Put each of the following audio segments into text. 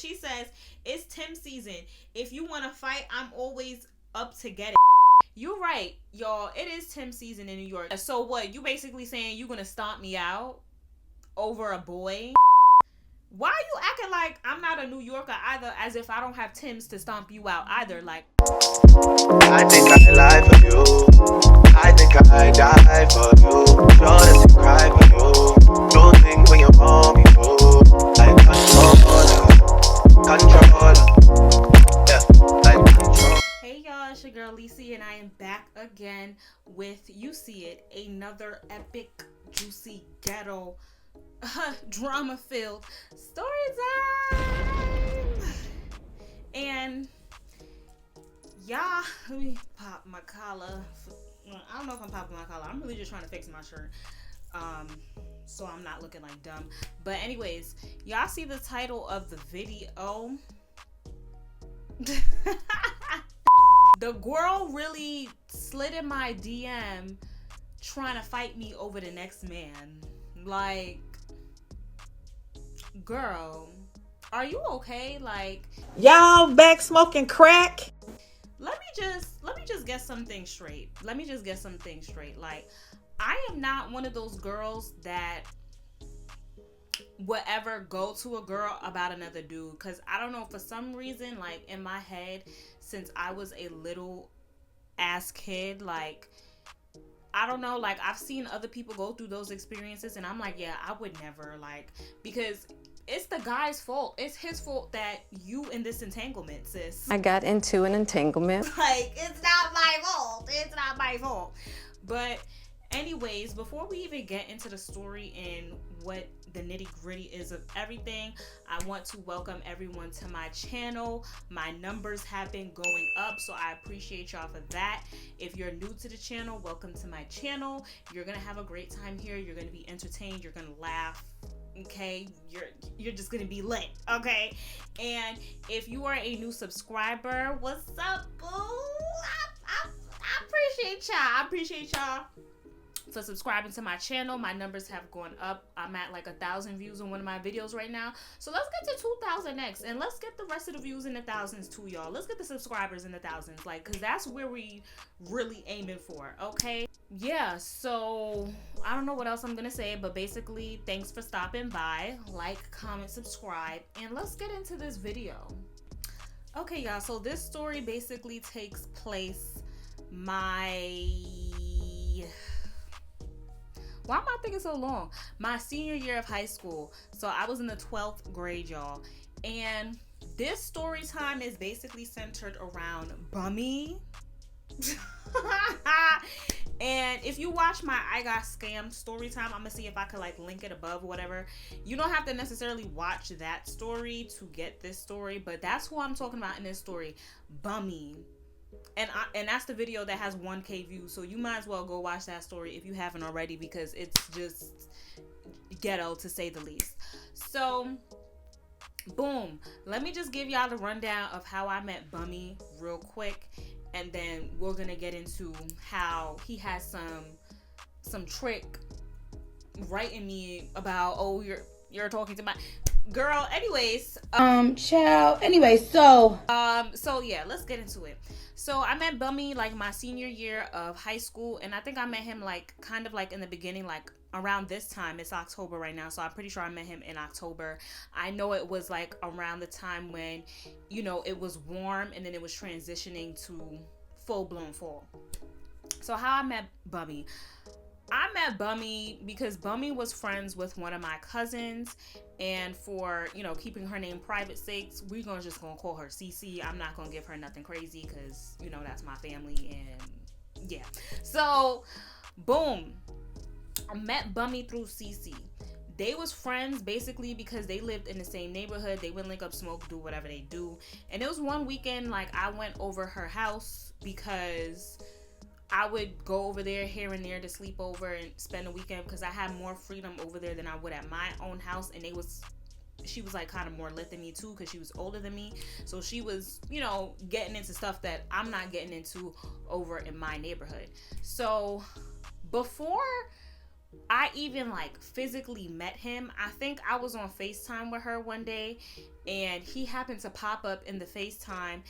She says, it's Tim season. If you want to fight, I'm always up to get it. You're right, y'all. It is Tim season in New York. So what? You basically saying you gonna stomp me out over a boy? Why are you acting like I'm not a New Yorker either, as if I don't have Tims to stomp you out either? Like, I think I lie for you. I think I die for you. Sure that you cry for you. Do things when you want me to. Like controller. Yeah, like control. hey y'all, it's your girl Lisi, and I am back again with You See It, another epic, juicy, ghetto, drama filled story time. And y'all, let me pop my collar. I don't know if I'm popping my collar. I'm really just trying to fix my shirt. So I'm not looking like dumb. But anyways, y'all see the title of the video. The girl really slid in my DM trying to fight me over the next man. Like, girl, are you okay? Like, y'all back smoking crack? let me just get something straight. Like, I am not one of those girls that would ever go to a girl about another dude, because I don't know, for some reason, like, in my head, since I was a little ass kid, like, I don't know, like, I've seen other people go through those experiences, and I'm like, yeah, I would never, like, because it's the guy's fault. It's his fault that you in this entanglement, sis. I got into an entanglement. Like, it's not my fault. But anyways, before we even get into the story and what the nitty gritty is of everything, I want to welcome everyone to my channel. My numbers have been going up, so I appreciate y'all for that. If you're new to the channel, welcome to my channel. You're gonna have a great time here. You're gonna be entertained. You're gonna laugh. Okay, you're just gonna be lit. Okay, and if you are a new subscriber, what's up, boo? I appreciate y'all for subscribing to my channel. My numbers have gone up. I'm at like 1,000 views on one of my videos right now, so let's get to 2,000 next, and let's get the rest of the views in the thousands too, y'all. Let's get the subscribers in the thousands, like, because that's where we really aiming for. Okay, yeah, so I don't know what else I'm gonna say, but basically, thanks for stopping by. Like, comment, subscribe, and let's get into this video. Okay, y'all, so this story basically takes place why am I thinking so long? My senior year of high school. So I was in the 12th grade, y'all. And this story time is basically centered around Bummy. And if you watch my I Got Scammed story time, I'm gonna see if I could like link it above or whatever. You don't have to necessarily watch that story to get this story, but that's who I'm talking about in this story, Bummy. And that's the video that has 1K views, so you might as well go watch that story if you haven't already, because it's just ghetto to say the least. So boom, let me just give y'all the rundown of how I met Bummy real quick, and then we're gonna get into how he has some trick writing me about, oh, you're talking to my girl. Anyways, child. Anyway, so yeah, let's get into it. So I met Bummy like my senior year of high school, and I think I met him like kind of like in the beginning, like around this time. It's October right now, so I'm pretty sure I met him in October. I know it was like around the time when, you know, it was warm and then it was transitioning to full-blown fall. So how I met Bummy. I met Bummy because Bummy was friends with one of my cousins, and for, you know, keeping her name private sakes, we're just gonna call her CC. I'm not gonna give her nothing crazy because, you know, that's my family, and yeah. So boom, I met Bummy through CC. They was friends basically because they lived in the same neighborhood. They would link up, smoke, do whatever they do. And it was one weekend, like, I went over her house because I would go over there here and there to sleep over and spend the weekend, because I had more freedom over there than I would at my own house. And she was like kind of more lit than me too, because she was older than me. So she was, you know, getting into stuff that I'm not getting into over in my neighborhood. So before I even like physically met him. I think I was on FaceTime with her one day, and he happened to pop up in the FaceTime,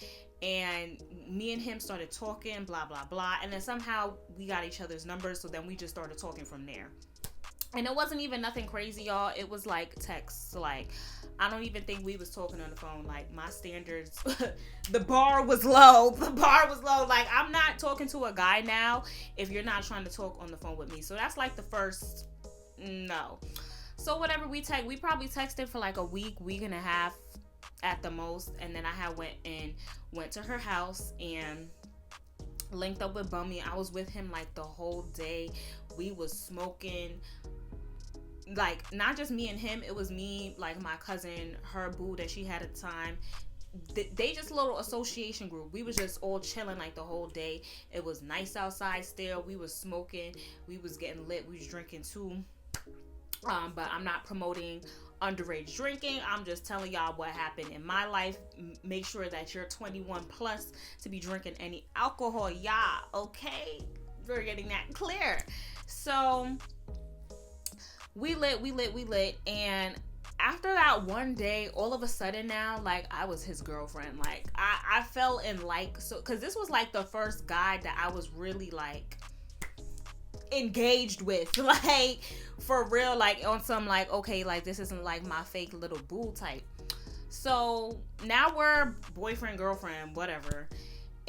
and me and him started talking, blah blah blah, and then somehow we got each other's numbers, so then we just started talking from there. And it wasn't even nothing crazy, y'all. It was like text. Like, I don't even think we was talking on the phone. Like, my standards, the bar was low. The bar was low. Like, I'm not talking to a guy now if you're not trying to talk on the phone with me. So that's like the first no. So whatever, we probably texted for like a week and a half at the most. And then I had went to her house and linked up with Bummy. I was with him like the whole day. We was smoking. Like, not just me and him, it was me, like my cousin, her boo that she had at the time. They just a little association group. We was just all chilling like the whole day. It was nice outside still. We was smoking. We was getting lit. We was drinking too. But I'm not promoting underage drinking. I'm just telling y'all what happened in my life. Make sure that you're 21 plus to be drinking any alcohol, y'all. Okay? We're getting that clear. So we lit, and after that one day, all of a sudden now, like, I was his girlfriend. Like, I fell in, like, so, because this was like the first guy that I was really like engaged with, like, for real, like on some like, okay, like this isn't like my fake little boo type. So now we're boyfriend, girlfriend, whatever.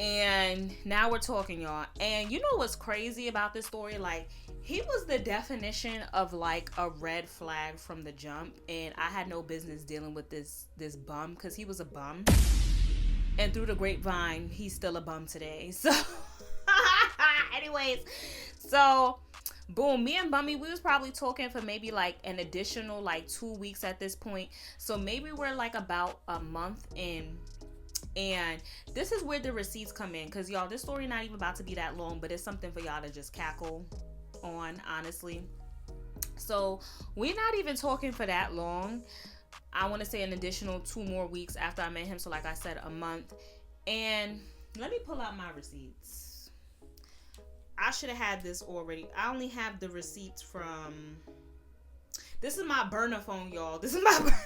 And now we're talking, y'all. And you know what's crazy about this story? Like, he was the definition of like a red flag from the jump, and I had no business dealing with this bum, because he was a bum, and through the grapevine he's still a bum today. So anyways, so boom, me and Bummy, we was probably talking for maybe like an additional like 2 weeks at this point. So maybe we're like about a month in. And this is where the receipts come in, because y'all, this story not even about to be that long, but it's something for y'all to just cackle on, honestly. So we're not even talking for that long. I want to say an additional 2 more weeks after I met him. So like I said, a month. And let me pull out my receipts. I should have had this already. I only have the receipts from, this is my burner phone, y'all. This is my burner.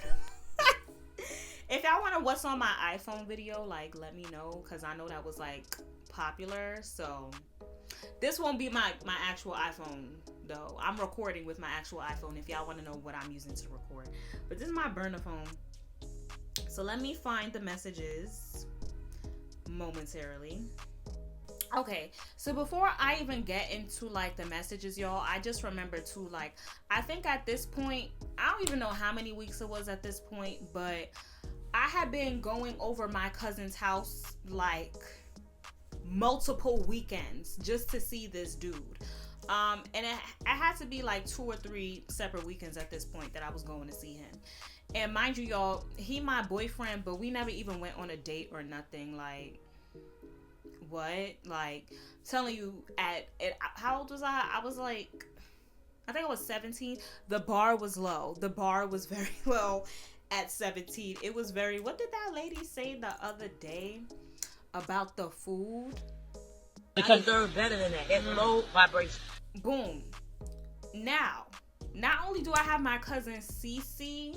If y'all want to what's on my iPhone video, like, let me know, because I know that was like popular. So this won't be my actual iPhone though. I'm recording with my actual iPhone if y'all want to know what I'm using to record. But this is my burner phone. So let me find the messages momentarily. Okay, so before I even get into like the messages, y'all, I just remember too, like, I think at this point, I don't even know how many weeks it was at this point, but I had been going over my cousin's house like multiple weekends just to see this dude. And it had to be like 2 or 3 separate weekends at this point that I was going to see him. And mind you, y'all, he my boyfriend, but we never even went on a date or nothing. Like, what? Like, telling you, at how old was I? I was like, I think I was 17. The bar was low. The bar was very low at 17. It was very, what did that lady say the other day about the food? Because they're better than that. It's low vibration. Boom. Now, not only do I have my cousin Cece,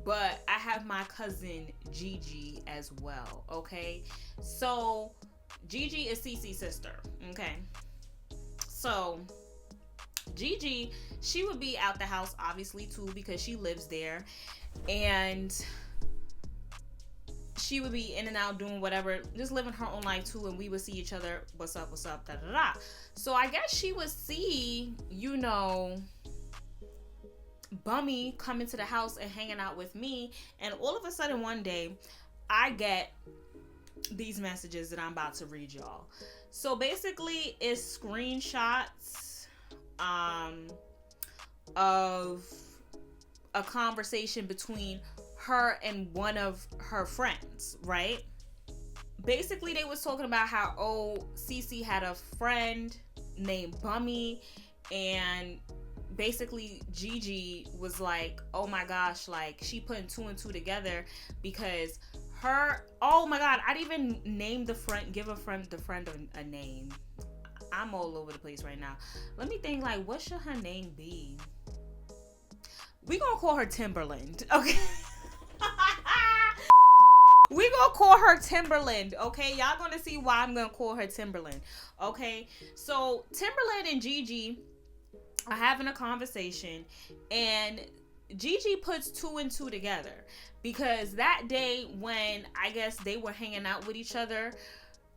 but I have my cousin Gigi as well. Okay, so Gigi is Cece's sister. Okay, so Gigi, she would be out the house obviously too, because she lives there, and she would be in and out doing whatever, just living her own life too, and we would see each other, what's up, da da da. So I guess she would see, you know, Bummy coming to the house and hanging out with me, and all of a sudden one day I get these messages that I'm about to read y'all. So basically it's screenshots of a conversation between her and one of her friends, right? Basically they was talking about how, oh, Cece had a friend named Bummy, and basically Gigi was like, oh my gosh, like, she putting 2 and 2 together because her, oh my god, I didn't even name the friend, give the friend a name. I'm all over the place right now. Let me think, like, what should her name be? We gonna call her Timberland, okay? We gonna call her Timberland, okay? Y'all gonna see why I'm gonna call her Timberland, okay? So Timberland and Gigi are having a conversation, and Gigi puts 2 and 2 together because that day when I guess they were hanging out with each other,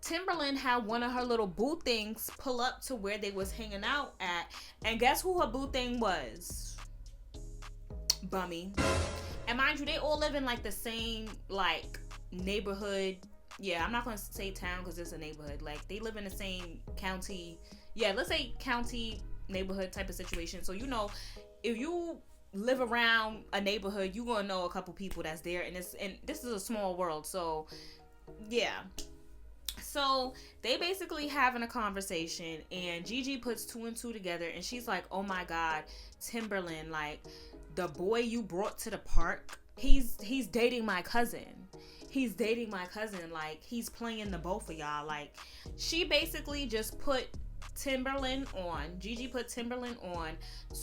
Timberland had one of her little boo things pull up to where they was hanging out at, and guess who her boo thing was? Bummy. And mind you, they all live in like the same like neighborhood. Yeah, I'm not gonna say town because it's a neighborhood. Like they live in the same county. Yeah, let's say county neighborhood type of situation. So you know, if you live around a neighborhood, you gonna know a couple people that's there, and this is a small world. So yeah. So they basically having a conversation, and Gigi puts 2 and 2 together, and she's like, "Oh my God, Timberland, like the boy you brought to the park, he's dating my cousin. He's dating my cousin. Like he's playing the both of y'all." Like she basically just put Timberland on. Gigi put Timberland on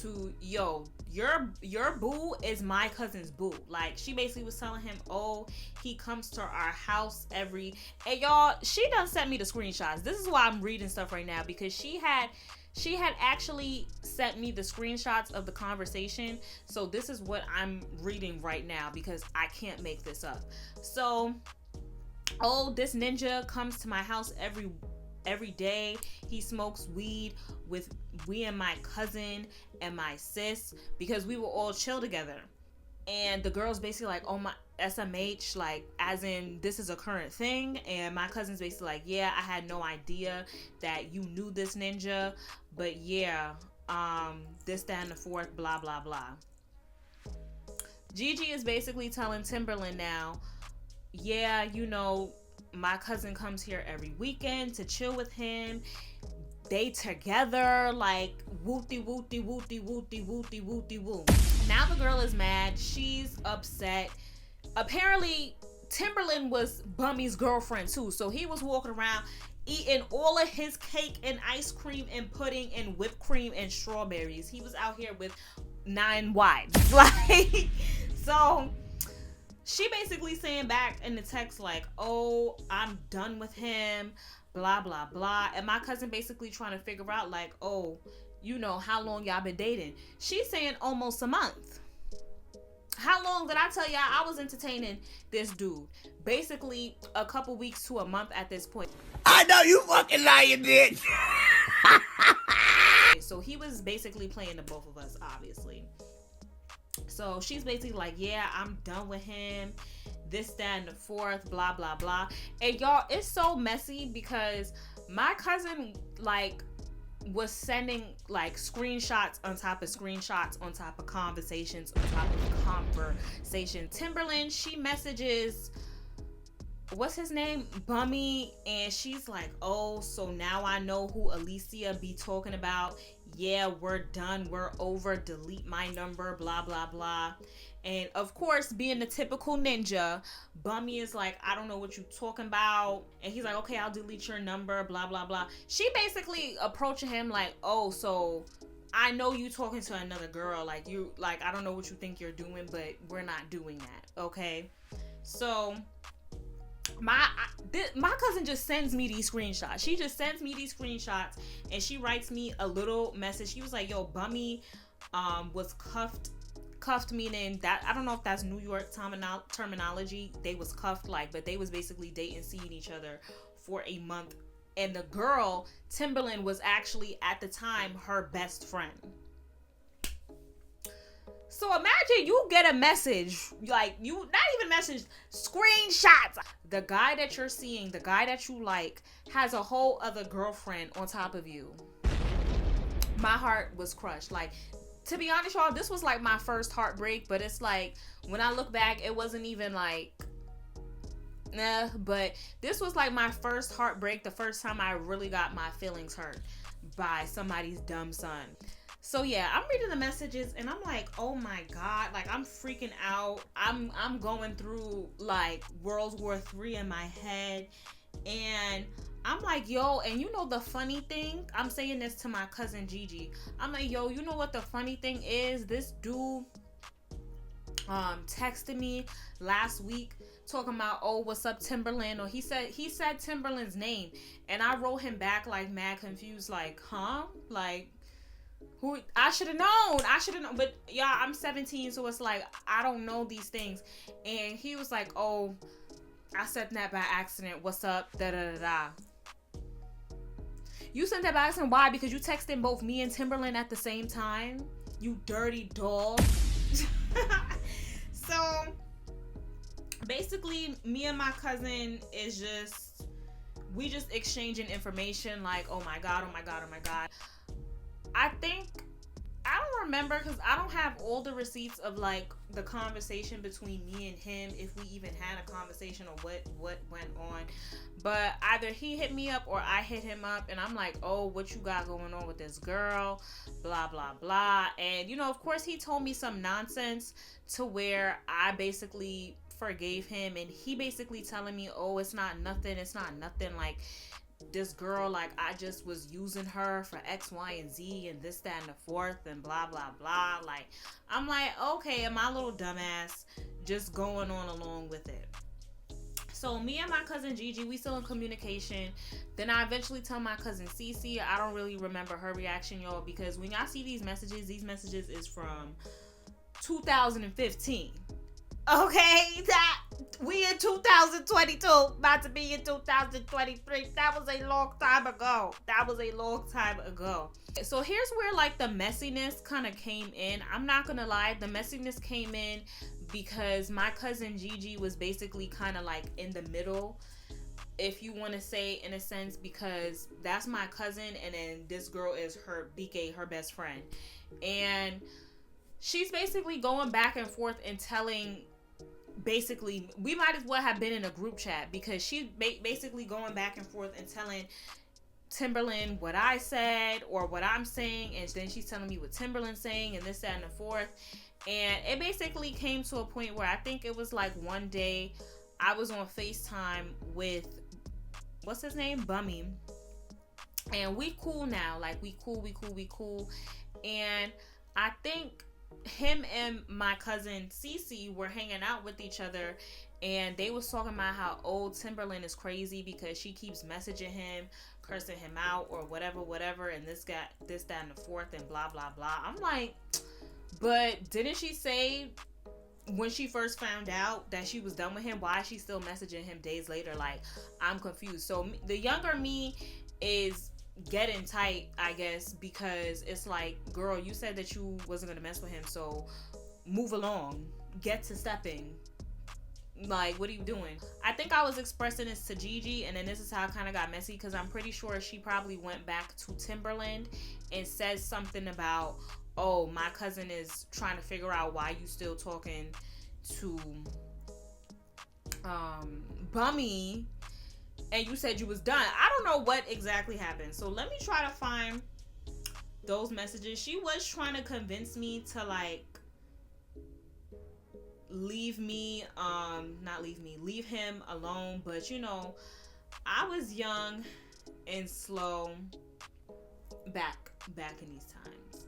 to, yo, your boo is my cousin's boo. Like she basically was telling him, oh, he comes to our house every. And y'all, she done sent me the screenshots. This is why I'm reading stuff right now, because she had actually sent me the screenshots of the conversation. So this is what I'm reading right now because I can't make this up. So, oh, this ninja comes to my house every day. He smokes weed with me and my cousin and my sis because we were all chill together. And the girl's basically like, oh, my SMH, like as in this is a current thing. And my cousin's basically like, yeah, I had no idea that you knew this ninja, but yeah, this, that, and the fourth, blah blah blah. Gigi is basically telling Timberland now, yeah, you know, my cousin comes here every weekend to chill with him. They together, like wooty wooty wooty wooty wooty wooty woo. Now the girl is mad. She's upset. Apparently, Timberland was Bummy's girlfriend too. So he was walking around eating all of his cake and ice cream and pudding and whipped cream and strawberries. He was out here with 9 wives. Like, so she basically saying back in the text like, oh, I'm done with him, blah blah blah. And my cousin basically trying to figure out like, oh, you know, how long y'all been dating? She's saying almost a month. How long did I tell y'all I was entertaining this dude? Basically a couple weeks to a month at this point. I know you fucking lying, bitch. So he was basically playing the both of us, obviously. So she's basically like, yeah, I'm done with him, this, that, and the fourth, blah blah blah. And y'all, it's so messy because my cousin like was sending like screenshots on top of screenshots on top of conversations on top of conversation. Timberland, she messages, what's his name, Bummy, and she's like, oh, so now I know who Alicia be talking about. Yeah, we're done, we're over, delete my number, blah blah blah. And of course, being the typical ninja, Bummy is like, I don't know what you talking about. And he's like, okay, I'll delete your number, blah blah blah. She basically approaching him like, oh, so I know you talking to another girl, like you, like I don't know what you think you're doing, but we're not doing that, okay? So my cousin just sends me these screenshots. She just sends me these screenshots, and she writes me a little message. She was like, yo, Bummy was cuffed meaning that, I don't know if that's New York terminology. They was cuffed, like, but they was basically dating, seeing each other for a month. And the girl, Timberland, was actually at the time her best friend. So imagine you get a message, like, you, not even message, screenshots. The guy that you're seeing, the guy that you like, has a whole other girlfriend on top of you. My heart was crushed. Like, to be honest, y'all, this was like my first heartbreak, but it's like, when I look back, it wasn't even like, nah, but this was like my first heartbreak, the first time I really got my feelings hurt by somebody's dumb son. So yeah, I'm reading the messages and I'm like, oh my God, like I'm freaking out. I'm going through like World War III in my head, and I'm like, yo, and you know the funny thing? I'm saying this to my cousin Gigi. I'm like, yo, you know what the funny thing is? This dude texted me last week talking about, oh, what's up, Timberland? Or he said Timberland's name. And I wrote him back like mad confused, like, huh? Like, who? I should have known. But yeah, I'm 17, so it's like I don't know these things. And he was like, oh, I said that by accident. What's up? Da da da da. You sent that by accident. Why? Because you texted both me and Timberland at the same time. You dirty dog. So basically, me and my cousin is we just exchanging information. Like, oh my god, oh my god, oh my god. I don't remember because I don't have all the receipts of like the conversation between me and him, if we even had a conversation or what went on. But either he hit me up or I hit him up, and I'm like, oh, what you got going on with this girl, blah blah blah. And you know, of course, he told me some nonsense to where I basically forgave him, and he basically telling me, oh, it's not nothing, like this girl, like I just was using her for X, Y, and Z and this, that, and the fourth and blah blah blah. Like, I'm like, okay, and my little dumbass just going on along with it. So me and my cousin Gigi, we still in communication. Then I eventually tell my cousin Cece. I don't really remember her reaction, y'all, because when y'all see these messages is from 2015. Okay, that we in 2022, about to be in 2023. That was a long time ago. So here's where like the messiness kind of came in. I'm not gonna lie, the messiness came in because my cousin Gigi was basically kind of like in the middle, if you want to say, in a sense, because that's my cousin, and then this girl is her BK, her best friend, and she's basically going back and forth and telling. Basically, we might as well have been in a group chat, because she's basically going back and forth and telling Timberland what I said or what I'm saying, and then she's telling me what Timberland's saying and this, that, and the fourth. And it basically came to a point where I think it was like one day I was on FaceTime with, what's his name? Bummy. And we cool now. Like, we cool. And I think him and my cousin Cece were hanging out with each other, and they was talking about how old Timberland is crazy because she keeps messaging him, cursing him out or whatever, and this, that, and the fourth, and blah blah blah. I'm like, but didn't she say when she first found out that she was done with him, why is she still messaging him days later? Like, I'm confused. So the younger me is getting tight, I guess, because it's like, girl, you said that you wasn't gonna mess with him, so move along, get to stepping. Like, what are you doing? I think I was expressing this to Gigi, and then this is how it kind of got messy, because I'm pretty sure she probably went back to Timberland and said something about, oh, my cousin is trying to figure out why you still talking to Bummy, and you said you was done. I don't know what exactly happened. So let me try to find those messages. She was trying to convince me to like leave him alone. But you know, I was young and slow back in these times.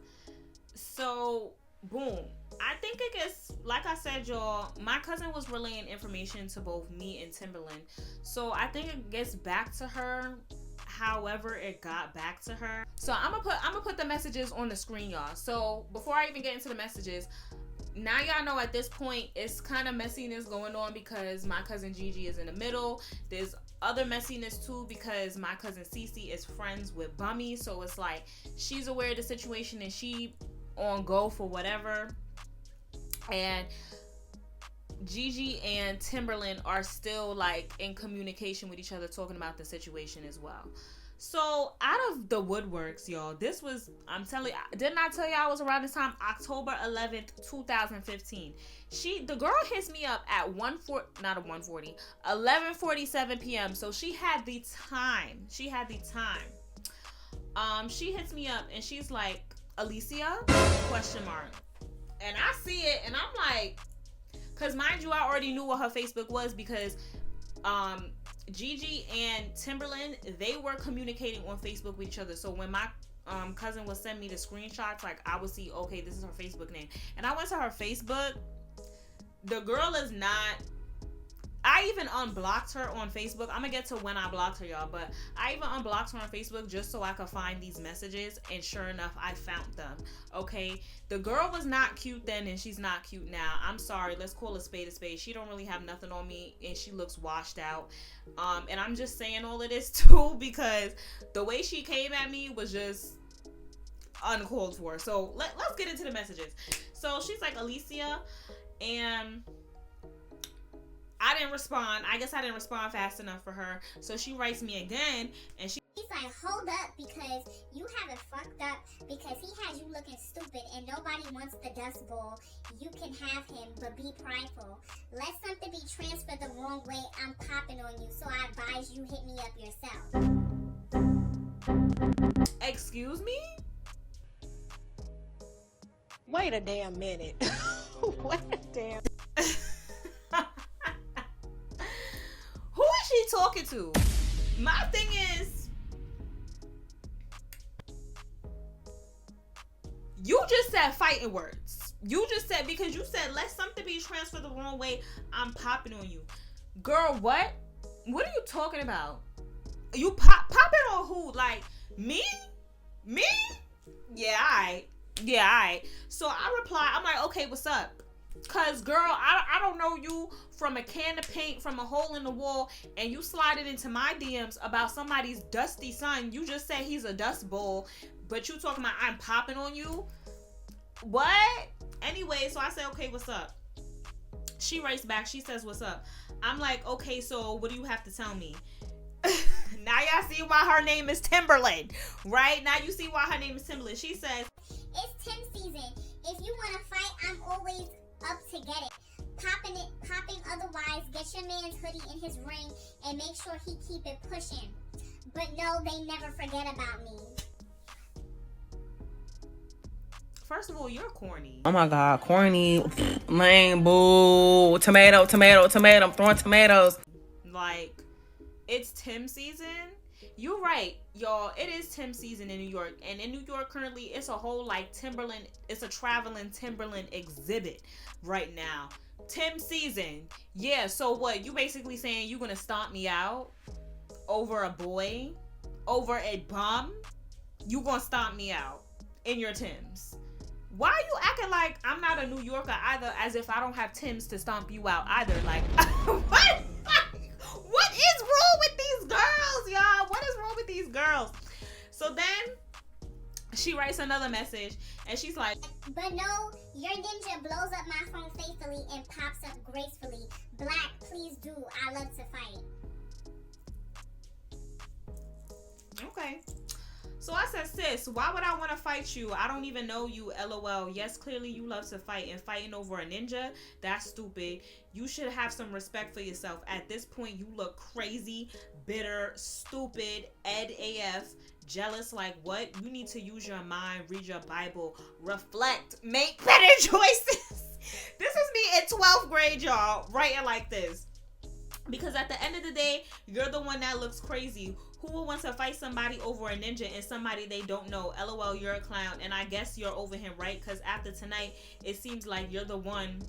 So boom. I think it gets, like I said, y'all, my cousin was relaying information to both me and Timberland. So I think it gets back to her however it got back to her. So I'm gonna put the messages on the screen, y'all. So before I even get into the messages, now y'all know at this point it's kind of messiness going on because my cousin Gigi is in the middle. There's other messiness too because my cousin Cece is friends with Bummy. So it's like she's aware of the situation and she on go for whatever. And Gigi and Timberland are still like in communication with each other, talking about the situation as well. So out of the woodworks, y'all, this was, I'm telling you, didn't I tell y'all I was around this time? October 11th, 2015. The girl hits me up at 11:47 p.m. So she had the time. She hits me up and she's like, Alicia? ? And I see it and I'm like, because mind you, I already knew what her Facebook was because Gigi and Timberland, they were communicating on Facebook with each other. So when my cousin would send me the screenshots, like I would see, okay, this is her Facebook name. And I went to her Facebook. The girl is not. I even unblocked her on Facebook. I'm gonna get to when I blocked her, y'all, but I even unblocked her on Facebook just so I could find these messages, and sure enough, I found them. Okay, the girl was not cute then, and she's not cute now. I'm sorry, let's call a spade a spade. She don't really have nothing on me, and she looks washed out. And I'm just saying all of this too because the way she came at me was just uncalled for. So let's get into the messages. So she's like, Alicia, and I didn't respond. I guess I didn't respond fast enough for her. So she writes me again, and she's like, hold up, because you have it fucked up, because he has you looking stupid and nobody wants the dust bowl. You can have him, but be prideful. Let something be transferred the wrong way. I'm popping on you, so I advise you hit me up yourself. Excuse me? Wait a damn minute. Wait a damn. Who is she talking to? My thing is, you just said fighting words. You just said, because you said, let something be transferred the wrong way, I'm popping on you. Girl, what? What are you talking about? You popping on who? Like, me? Me? Yeah, alright. Yeah, alright. So I reply, I'm like, okay, what's up? Cause girl, I don't know you from a can of paint from a hole in the wall, and you slided into my DMs about somebody's dusty son. You just said he's a dust bowl, but you talking about I'm popping on you? What? Anyway, so I said, okay, what's up? She writes back, she says, what's up? I'm like, okay, so what do you have to tell me? Now y'all see why her name is Timberland, right? Now you see why her name is Timberland. She says, it's Tim season. If you want to fight, I'm always up to get it. Popping otherwise, get your man's hoodie in his ring and make sure he keep it pushing. But no, they never forget about me. first of all, you're corny. Oh my God, corny, lame, boo, tomato, I'm throwing tomatoes. Like, it's Tim season. You're right, y'all. It is Tim season in New York. And in New York currently, it's a whole like Timberland. It's a traveling Timberland exhibit right now. Tim season. Yeah, so what? You basically saying you gonna stomp me out over a boy? Over a bum? You gonna stomp me out in your Tims? Why are you acting like I'm not a New Yorker either, as if I don't have Tims to stomp you out either? Like, what? What is wrong with these girls, y'all? What is wrong with these girls? So then she writes another message and she's like, but no, your ninja blows up my phone faithfully and pops up gracefully. Black, please do. I love to fight. Okay. So I said, sis, why would I want to fight you? I don't even know you, LOL. Yes, clearly you love to fight, and fighting over a ninja, that's stupid. You should have some respect for yourself. At this point, you look crazy, bitter, stupid, ed AF, jealous. Like, what? You need to use your mind, read your Bible, reflect, make better choices. This is me in 12th grade, y'all, writing like this. Because at the end of the day, you're the one that looks crazy. Who would want to fight somebody over a ninja and somebody they don't know? LOL, you're a clown. And I guess you're over him, right? Because after tonight, it seems like you're the one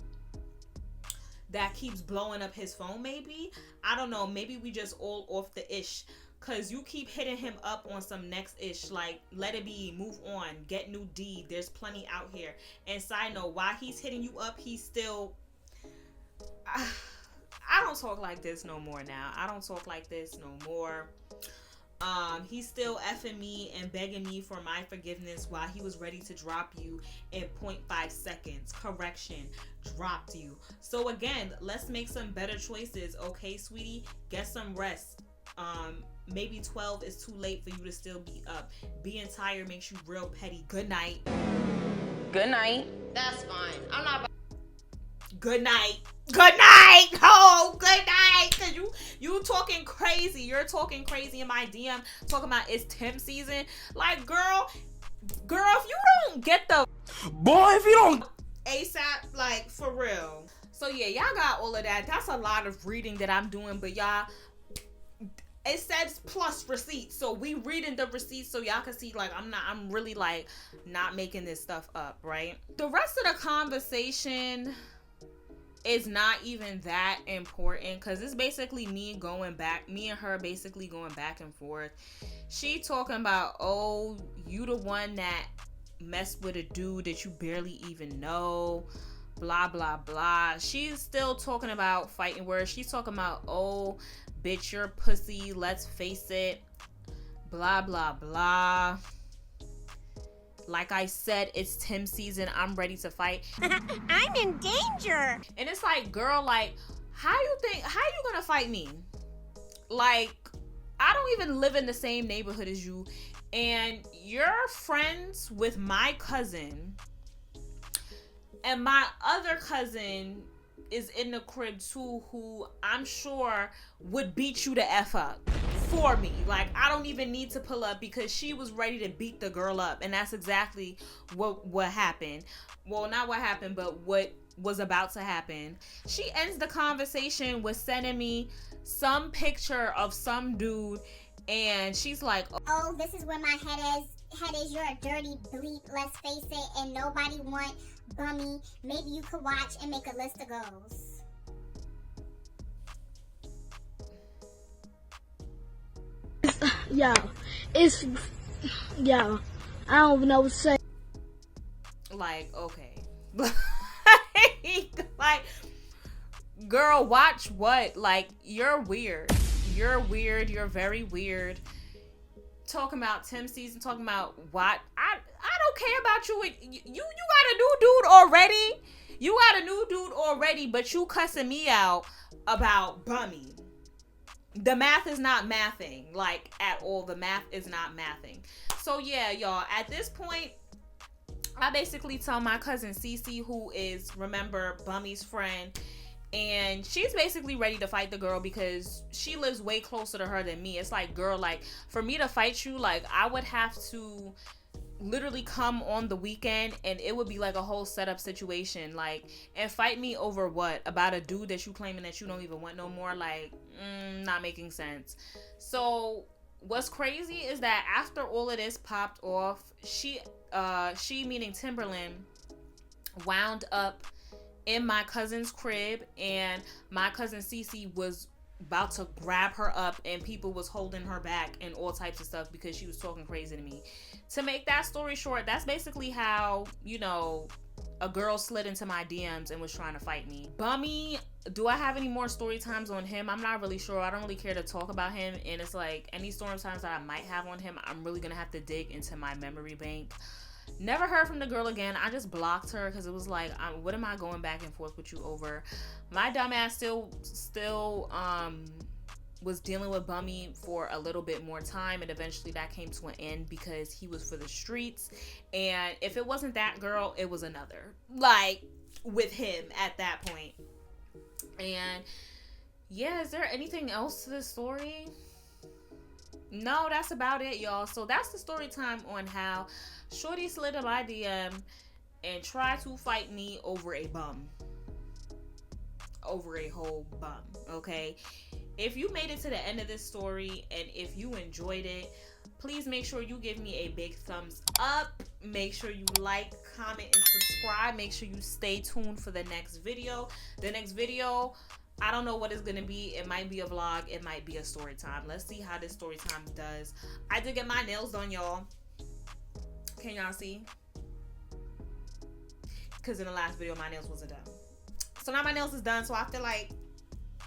that keeps blowing up his phone, maybe? I don't know. Maybe we just all off the ish. Because you keep hitting him up on some next ish. Like, let it be. Move on. Get new D. There's plenty out here. And side note, while he's hitting you up, he's still... I don't talk like this no more now. I don't talk like this no more. He's still effing me and begging me for my forgiveness while he was ready to drop you in 0.5 seconds. Correction, dropped you. So again, let's make some better choices, okay, sweetie? Get some rest. Maybe 12 is too late for you to still be up. Being tired makes you real petty. Good night. Good night. That's fine. I'm not. Good night. Good night. Oh, good night. Cause you talking crazy. You're talking crazy in my DM, talking about it's Tim season. Like, girl, if you don't get the Boy, if you don't ASAP, like, for real. So yeah, y'all got all of that. That's a lot of reading that I'm doing, but y'all, it says plus receipts. So we reading the receipts so y'all can see like I'm really like not making this stuff up, right? The rest of the conversation is not even that important because it's basically me and her basically going back and forth. She talking about, oh, you the one that messed with a dude that you barely even know, blah blah blah. She's still talking about fighting words. She's talking about, oh bitch, you're pussy, let's face it, blah blah blah. Like I said, it's Tim season. I'm ready to fight. I'm in danger. And it's like, girl, like, how you gonna fight me? Like, I don't even live in the same neighborhood as you, and you're friends with my cousin, and my other cousin is in the crib too, who I'm sure would beat you the F up for me. Like, I don't even need to pull up because she was ready to beat the girl up, and that's exactly what happened. Well, not what happened, but what was about to happen. She ends the conversation with sending me some picture of some dude, and she's like, Oh, this is where my head is. You're a dirty bleep, let's face it, and nobody want Bummy. Maybe you could watch and make a list of goals. I don't even know what to say. like, okay. Like, girl, watch what? Like, you're weird. You're weird. You're very weird. Talking about Tim season, talking about what? I don't care about you. You got a new dude already. You got a new dude already, but you cussing me out about Bummy. The math is not mathing, like, at all. The math is not mathing. So yeah, y'all, at this point, I basically tell my cousin Cece, who is, remember, Bummy's friend, and she's basically ready to fight the girl because she lives way closer to her than me. It's like, girl, like, for me to fight you, like, I would have to literally come on the weekend, and it would be like a whole setup situation, like, and fight me over what? About a dude that you claiming that you don't even want no more? Like, not making sense. So what's crazy is that after all of this popped off, she meaning Timberland, wound up in my cousin's crib, and my cousin Cece was about to grab her up, and people was holding her back and all types of stuff because she was talking crazy to me. To make that story short, that's basically how, you know, a girl slid into my DMs and was trying to fight me. Bummy, do I have any more story times on him? I'm not really sure. I don't really care to talk about him, and it's like, any story times that I might have on him, I'm really gonna have to dig into my memory bank. Never heard from the girl again. I just blocked her because it was like, what am I going back and forth with you over? My dumbass still was dealing with Bummy for a little bit more time, and eventually that came to an end because he was for the streets. And if it wasn't that girl, it was another, like, with him at that point. And yeah, is there anything else to this story? No, that's about it, y'all. So that's the story time on how shorty slid in my DM and tried to fight me over a bum. Over a whole bum, okay? If you made it to the end of this story and if you enjoyed it, please make sure you give me a big thumbs up. Make sure you like, comment, and subscribe. Make sure you stay tuned for the next video. The next video, I don't know what it's gonna be. It might be a vlog. It might be a story time. Let's see how this story time does. I did get my nails done, y'all. Can y'all see? Because in the last video, my nails wasn't done. So now my nails is done. So I feel like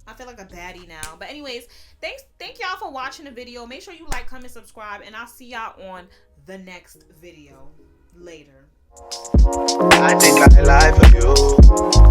a baddie now. But anyways, thank y'all for watching the video. Make sure you like, comment, subscribe, and I'll see y'all on the next video later. I think I lie for you.